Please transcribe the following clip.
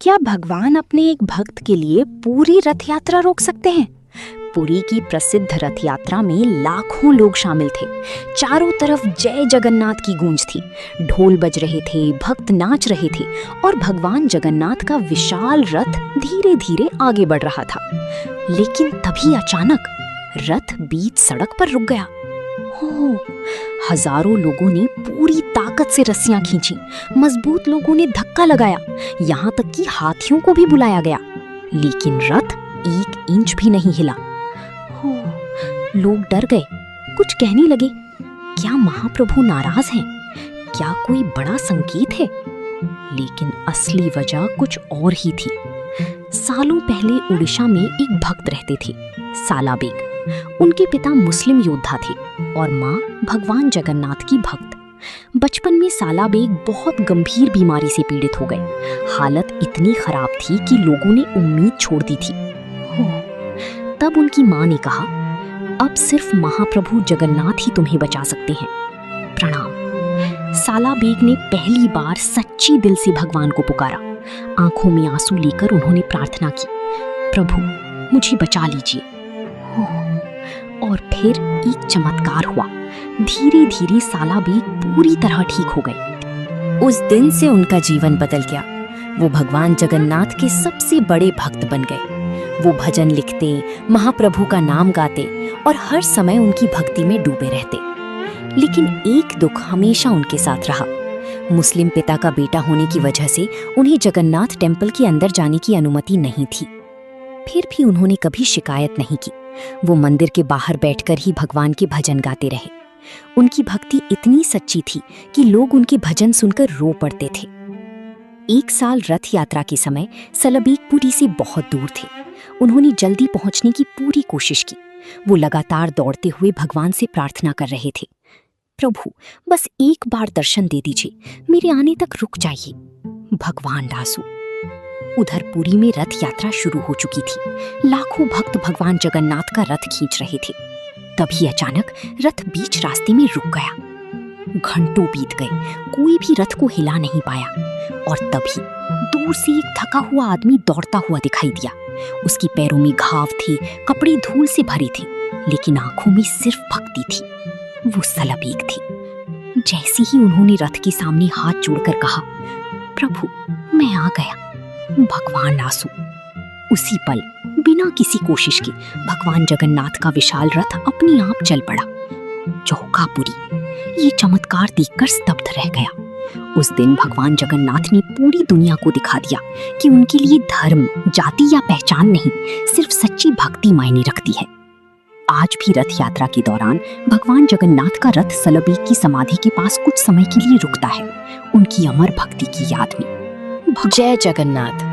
क्या भगवान अपने एक भक्त के लिए पूरी रथ यात्रा रोक सकते हैं? पुरी की प्रसिद्ध रथ यात्रा में लाखों लोग शामिल थे। चारों तरफ जय जगन्नाथ की गूंज थी। ढोल बज रहे थे, भक्त नाच रहे थे और भगवान जगन्नाथ का विशाल रथ धीरे धीरे आगे बढ़ रहा था। लेकिन तभी अचानक रथ बीच सड़क पर रुक गया। हजारों लोगों ने पूरी ताकत से रस्सियां खींची, मजबूत लोगों ने धक्का लगाया, यहाँ तक कि हाथियों को भी बुलाया गया, लेकिन रथ 1 इंच भी नहीं हिला। लोग डर गए, कुछ कहने लगे, क्या महाप्रभु नाराज हैं? क्या कोई बड़ा संकेत है? लेकिन असली वजह कुछ और ही थी। सालों पहले उड़ीसा में एक भक्त रहते थे, साला बेग। उनके पिता मुस्लिम योद्धा थे और माँ भगवान जगन्नाथ की भक्त। बचपन में साला बेग बहुत गंभीर बीमारी से पीड़ित हो गए। हालत इतनी खराब थी कि लोगों ने उम्मीद छोड़ दी थी। तब उनकी माँ ने कहा, अब सिर्फ महाप्रभु जगन्नाथ ही तुम्हें बचा सकते हैं। प्रणाम। साला बेग ने पहली बार सच्ची दिल से भगवान को पुकारा। आंखों में आंसू लेकर उन्होंने प्रार्थना की, प्रभु मुझे बचा लीजिए। और फिर एक चमत्कार हुआ। धीरे धीरे साला बेग पूरी तरह ठीक हो गए। उस दिन से उनका जीवन बदल गया। वो भगवान जगन्नाथ के सबसे बड़े भक्त बन गए। वो भजन लिखते, महाप्रभु का नाम गाते और हर समय उनकी भक्ति में डूबे रहते। लेकिन एक दुख हमेशा उनके साथ रहा। मुस्लिम पिता का बेटा होने की वजह से उन्हें जगन्नाथ टेम्पल के अंदर जाने की अनुमति नहीं थी। फिर भी उन्होंने कभी शिकायत नहीं की। वो मंदिर के बाहर बैठकर ही भगवान के भजन गाते रहे। उनकी भक्ति इतनी सच्ची थी कि लोग उनके भजन सुनकर रो पड़ते थे। एक साल रथ यात्रा के समय सलबीक पुरी से बहुत दूर थे। उन्होंने जल्दी पहुंचने की पूरी कोशिश की। वो लगातार दौड़ते हुए भगवान से प्रार्थना कर रहे थे, प्रभु बस एक बार दर्शन दे दीजिए, मेरे आने तक रुक जाइए। भगवान दासू। उधर पुरी में रथ यात्रा शुरू हो चुकी थी। लाखों भक्त भगवान जगन्नाथ का रथ खींच रहे थे। तभी अचानक रथ बीच रास्ते में रुक गया। घंटों बीत गए, कोई भी रथ को हिला नहीं पाया। और तभी दूर से एक थका हुआ आदमी दौड़ता हुआ दिखाई दिया। उसकी पैरों में घाव थे, कपड़े धूल से भरे थे, लेकिन आंखों में सिर्फ भक्ति थी। वो सलबीक थी। जैसे ही उन्होंने रथ के सामने हाथ जोड़कर कहा, प्रभु मैं आ गया। भगवान आंसू। उसी पल बिना किसी कोशिश के भगवान जगन्नाथ का विशाल रथ अपने आप चल पड़ा। चौकापुरी ये चमत्कार देखकर स्तब्ध रह गया। उस दिन भगवान जगन्नाथ ने पूरी दुनिया को दिखा दिया कि उनके लिए धर्म, जाति या पहचान नहीं, सिर्फ सच्ची भक्ति मायने रखती है। आज भी रथ यात्रा के दौरान भगवान जगन्नाथ का रथ सलबीक की समाधि के पास कुछ समय के लिए रुकता है, उनकी अमर भक्ति की याद में। जय जगन्नाथ।